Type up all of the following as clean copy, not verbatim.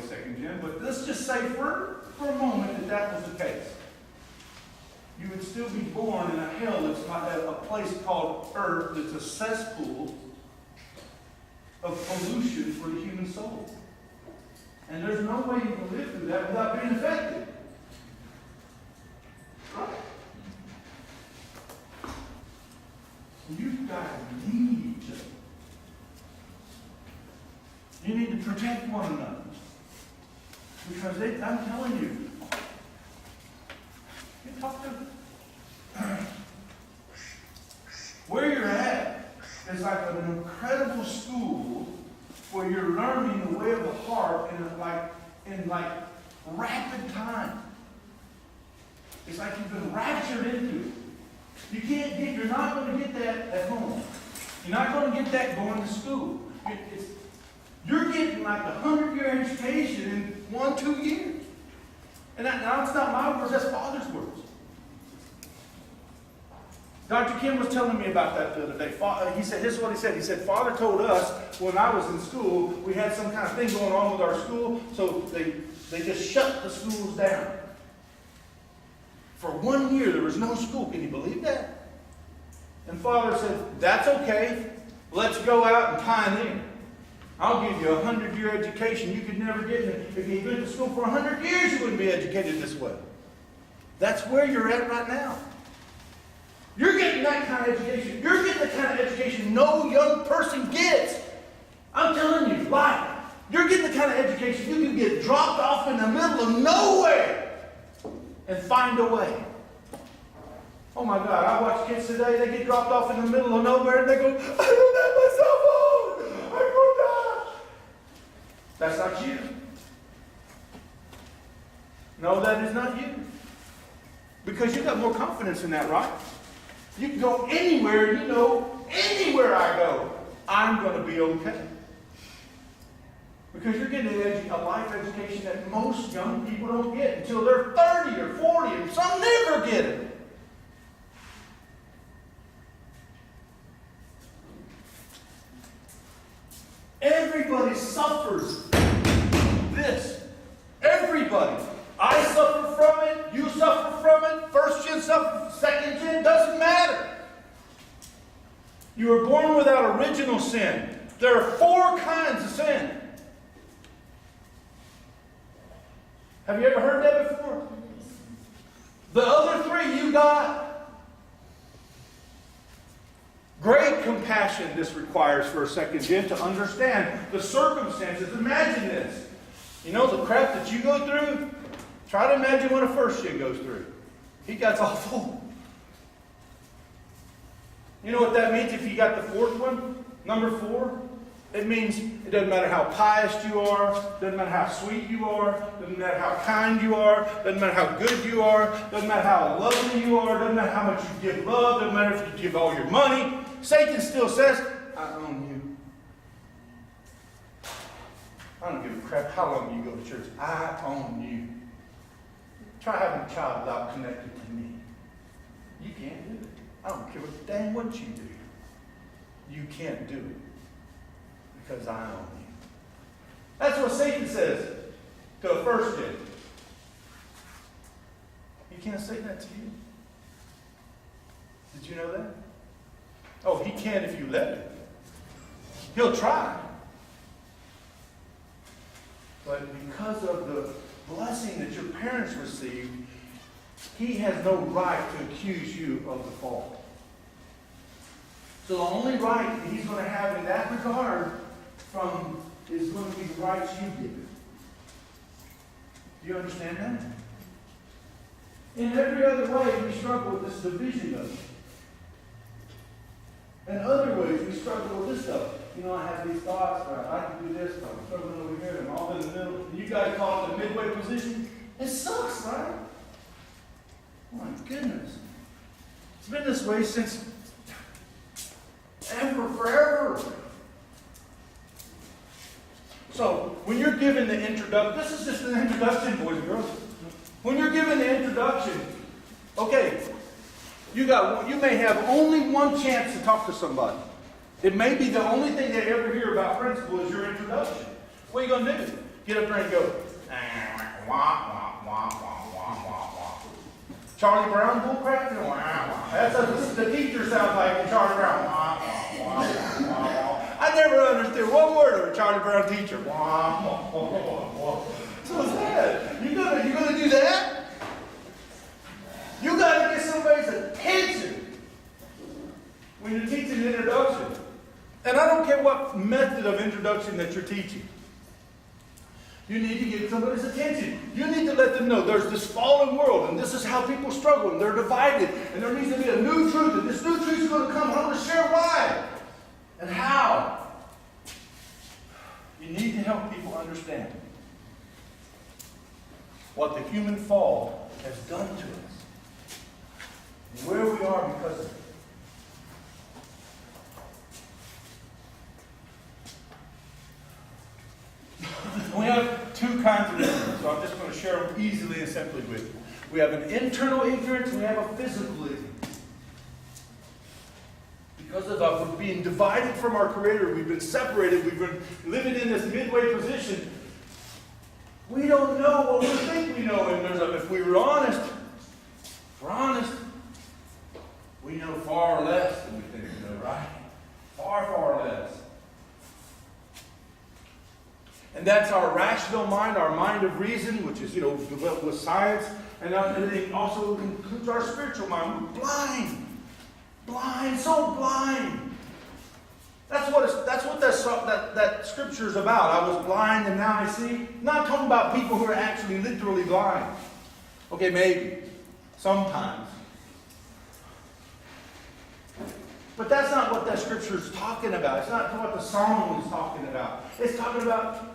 second gen, but let's just say for a moment that that was the case. You would still be born in a hell that's not a place called earth, that's a cesspool of pollution for the human soul. And there's no way you can live through that without being affected. Right? You've got need. You need to protect one another. Because I'm telling you, you talk to where you're at is like an incredible school where you're learning the way of the heart in rapid time. It's like you've been raptured into it. You're not going to get that at home. You're not going to get that going to school. You're getting like a 100-year education in 1-2 years. And now it's not my words, that's Father's words. Dr. Kim was telling me about that the other day. He said, this is what he said. He said, Father told us when I was in school, we had some kind of thing going on with our school, so they just shut the schools down. For 1 year, there was no school. Can you believe that? And Father said, that's okay. Let's go out and pioneer. I'll give you a 100-year education you could never get. If you'd been to school for 100 years, you wouldn't be educated this way. That's where you're at right now. You're getting that kind of education. You're getting the kind of education no young person gets. I'm telling you, life. You're getting the kind of education you can get dropped off in the middle of nowhere and find a way. Oh my God, I watch kids today, they get dropped off in the middle of nowhere and they go, I don't have my cell phone. I'm going to die. That's not you. No, that is not you. Because you got more confidence in that, right? You can go anywhere, you know, anywhere I go, I'm going to be okay. Because you're getting a life education that most young people don't get until they're 30 or 40, and some never get it. Everybody suffers this. Everybody. I suffer from it. You suffer from it. First gen suffers. Second gen. Doesn't matter. You were born without original sin. There are 4 kinds of sin. Have you ever heard that before? The other 3 you got. Great compassion this requires for a second gen to understand the circumstances. Imagine this. You know the crap that you go through? Try to imagine what a first gen goes through. He got awful. You know what that means if you got the 4th one? Number 4? It means it doesn't matter how pious you are, doesn't matter how sweet you are, doesn't matter how kind you are, doesn't matter how good you are, doesn't matter how lovely you are, doesn't matter how much you give love, doesn't matter if you give all your money. Satan still says, I own you. I don't give a crap how long you go to church. I own you. Try having a child without connected to me. You can't do it. I don't care what dang what you do. You can't do it. Because I own you. That's what Satan says to a first gen. He can't say that to you. Did you know that? Oh, he can if you let him. He'll try. But because of the blessing that your parents received, he has no right to accuse you of the fault. So the only right that he's going to have in that regard is going to be the rights you give him. Do you understand that? In every other way, we struggle with this division of it. In other ways, we struggle with this stuff. You know, I have these thoughts, but I can do this, but I'm struggling over here, and I'm all in the middle. You guys call it the midway position. It sucks, right? Oh my goodness. It's been this way since forever. So, when you're given the introduction, this is just an introduction, boys and girls. When you're given the introduction, okay, you may have only one chance to talk to somebody. It may be the only thing they ever hear about principle is your introduction. What are you going to do? Get up there and go. Wah, wah, wah, wah, wah, wah, wah. Charlie Brown bullcrap? Wah, wah. That's what the teacher sounds like in Charlie Brown. Wah, wah, wah, wah, wah. I never understood one word of a Charlie Brown teacher. Wah, wah, wah, wah, wah. So it's that. You gonna do that? You gotta get somebody's attention when you're teaching an introduction. And I don't care what method of introduction that you're teaching. You need to get somebody's attention. You need to let them know there's this fallen world, and this is how people struggle, and they're divided, and there needs to be a new truth, and this new truth is going to come, and I'm going to share why and how. You need to help people understand what the human fall has done to us, and where we are because of it. We have two kinds of ignorance, so I'm just going to share them easily and simply with you. We have an internal ignorance and we have a physical ignorance. Because of being divided from our Creator, we've been separated, we've been living in this midway position. We don't know what we think we know. And if we were honest, we know far less than we think we know, right? Far, far less. And that's our rational mind, our mind of reason, which is, developed with science. And it also includes our spiritual mind. We're blind. Blind, so blind. That's what that scripture is about. I was blind and now I see. I'm not talking about people who are actually literally blind. Okay, maybe. Sometimes. But that's not what that scripture is talking about. It's not what the psalm is talking about. It's talking about,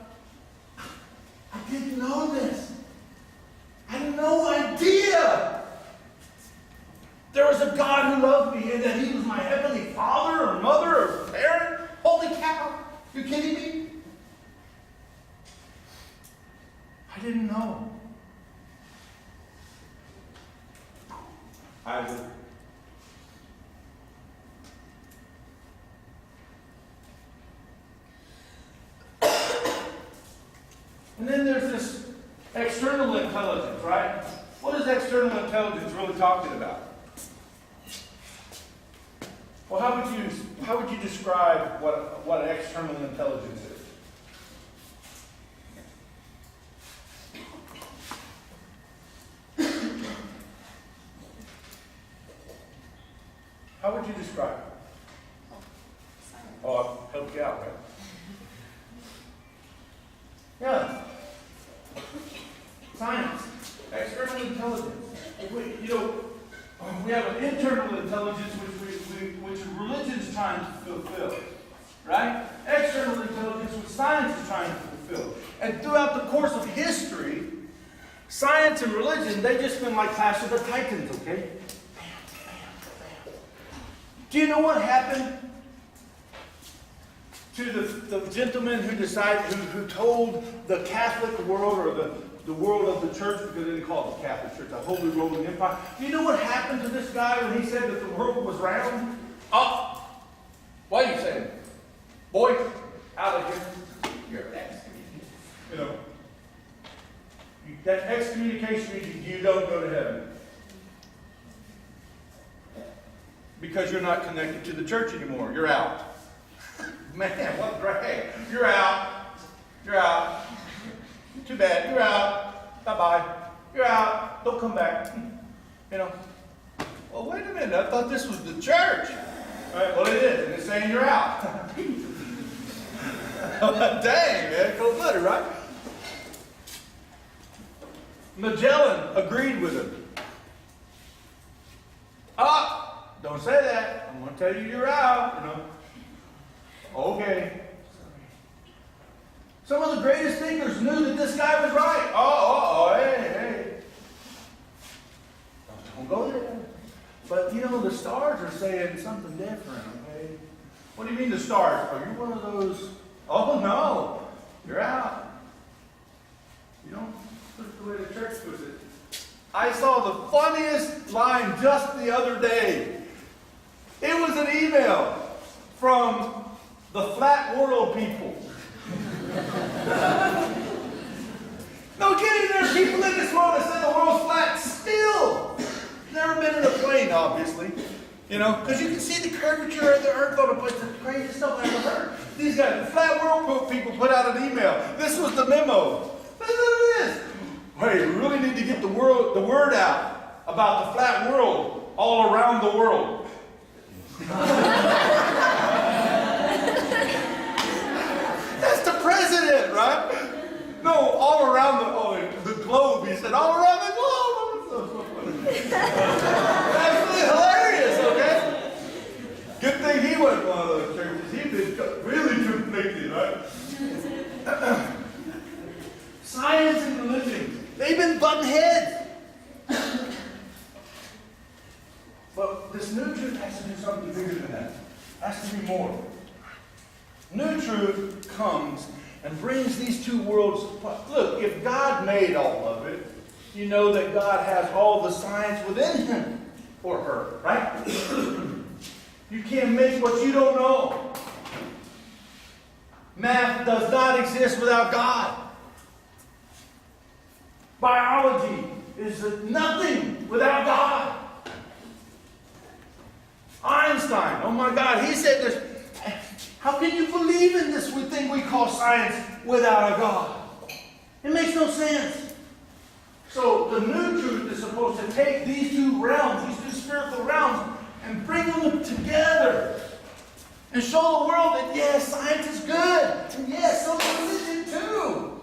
I didn't know this. I had no idea. There was a God who loved me and that He was my heavenly Father or Mother or parent. Holy cow. You kidding me? I didn't know. I would. And then there's this external intelligence, right? What is external intelligence really talking about? Well, how would you describe what external intelligence is? How would you describe it? Oh, I'll help you out, right? Yeah. Science. External intelligence. We have an internal intelligence which religion's trying to fulfill. Right? External intelligence which science is trying to fulfill. And throughout the course of history, science and religion, they've just been like Clash of the Titans, okay? Bam, bam, bam. Do you know what happened to the gentleman who told the Catholic world, or the world of the church, because they didn't call it the Catholic Church, the Holy Roman Empire? Do you know what happened to this guy when he said that the world was round? Oh, what are you saying? Boy, out of here. You're excommunicated. That excommunication means you don't go to heaven. Because you're not connected to the church anymore. You're out. Man, what drag. You're out. You're out. Too bad. You're out. Bye-bye. You're out. Don't come back. Well, wait a minute. I thought this was the church. All right, well, it is. And it's saying you're out. Dang, man. Cold-blooded, right? Magellan agreed with him. Don't say that. I'm going to tell you you're out. Okay. Some of the greatest thinkers knew that this guy was right. Hey. Don't go there. But, the stars are saying something different, okay? What do you mean the stars? Are you one of those? Oh, no. You're out. You don't put it the way the church puts it. I saw the funniest line just the other day. It was an email from the flat world people. world, they say the world's flat. Still, never been in a plane, obviously. You know, because you can see the curvature of the earth on a place. It's the craziest stuff I've ever heard. These guys, the flat world people put out an email. This was the memo. Listen to this. Hey, we really need to get the word out about the flat world all around the world. That's the president, right? No, all around the globe. He said, all around the globe. Absolutely hilarious, okay? Good thing he wasn't one of those churches. He'd been really conflicted, right? Science and religion, they've been butting heads. But this new truth has to do something bigger than that. It has to be more. New truth comes and brings these two worlds apart. Look, if God made all of it, you know that God has all the science within him or her, right? You can't make what you don't know. Math does not exist without God. Biology is nothing without God. Einstein, oh my God, he said this. How can you believe in this thing we call science without a God? It makes no sense. So the new truth is supposed to take these two realms, these two spiritual realms, and bring them together. And show the world that, yes, science is good. And yes, so is religion too.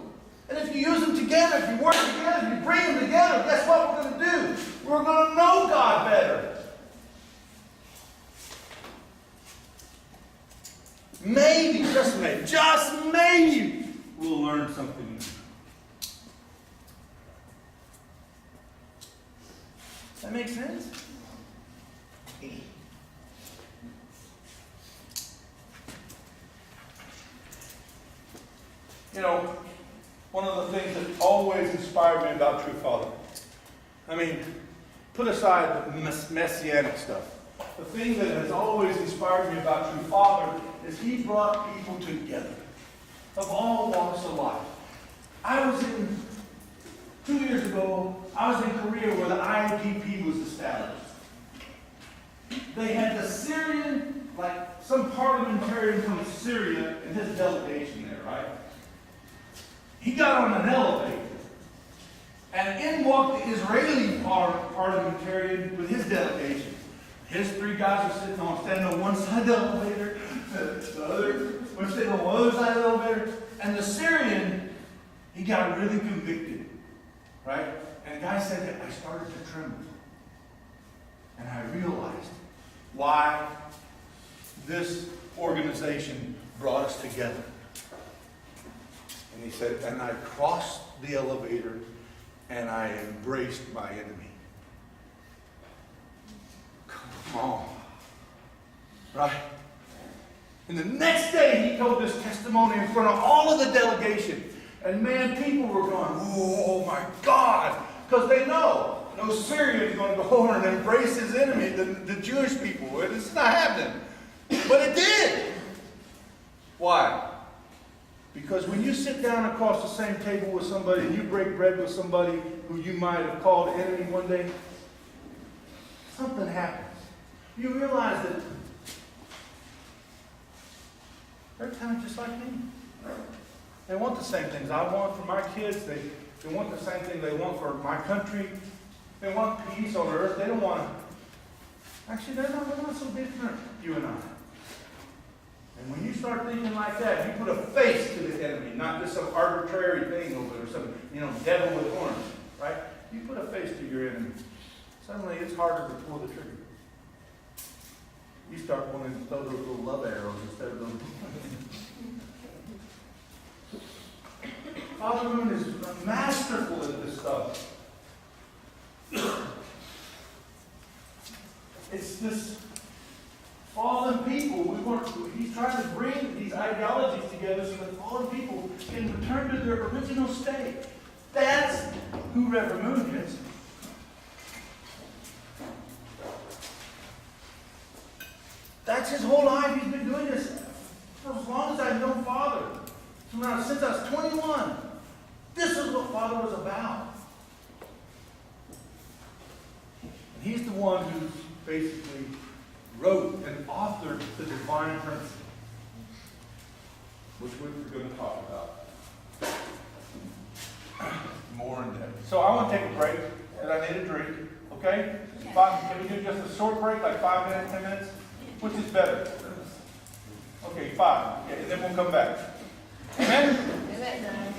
And if you use them together, if you work together, if you bring them together, guess what we're going to do? We're going to know God better. Maybe, just maybe, we'll learn something new. Does that make sense? You know, one of the things that always inspired me about True Father, I mean, put aside the messianic stuff. The thing that has always inspired me about True Father is he brought people together of all walks of life. 2 years ago, I was in Korea where the IPP was established. They had the Syrian, like some parliamentarian from Syria and his delegation there, right? He got on an elevator. And in walked the Israeli parliamentarian with his delegation. His three guys were standing on one side of the elevator, the other were sitting on the other side of the elevator, and the Syrian, he got really convicted, right? And the guy said that I started to tremble. And I realized why this organization brought us together. And he said, and I crossed the elevator and I embraced my enemy. Come on. Right? And the next day he told this testimony in front of all of the delegation. And man, people were going, oh my God. Because they know no Syrian is going to go over and embrace his enemy, the Jewish people. It's not happening. But it did. Why? Because when you sit down across the same table with somebody and you break bread with somebody who you might have called enemy one day, something happens. You realize that they're kind of just like me. They want the same things I want for my kids. They want the same thing they want for my country. They want peace on earth. They don't want to. Actually, they're not so different, you and I. And when you start thinking like that, you put a face to the enemy, not just some arbitrary thing over there, some devil with horns, right? You put a face to your enemy. Suddenly, it's harder to pull the trigger. You start wanting to throw those little love arrows instead of those. Father Moon is masterful at this stuff. It's this fallen people. He's trying to bring these ideologies together so that fallen people can return to their original state. That's who Reverend Moon is. That's his whole life. He's been doing this for as long as I've known Father. Since I was 21. This is what Father was about. one who's basically wrote and authored the divine principle, which we're going to talk about more in depth. So I want to take a break, and I need a drink, okay? Can we do just a short break, like 5 minutes, 10 minutes? Which is better? Okay, 5. Yeah, and then we'll come back. Amen? Amen.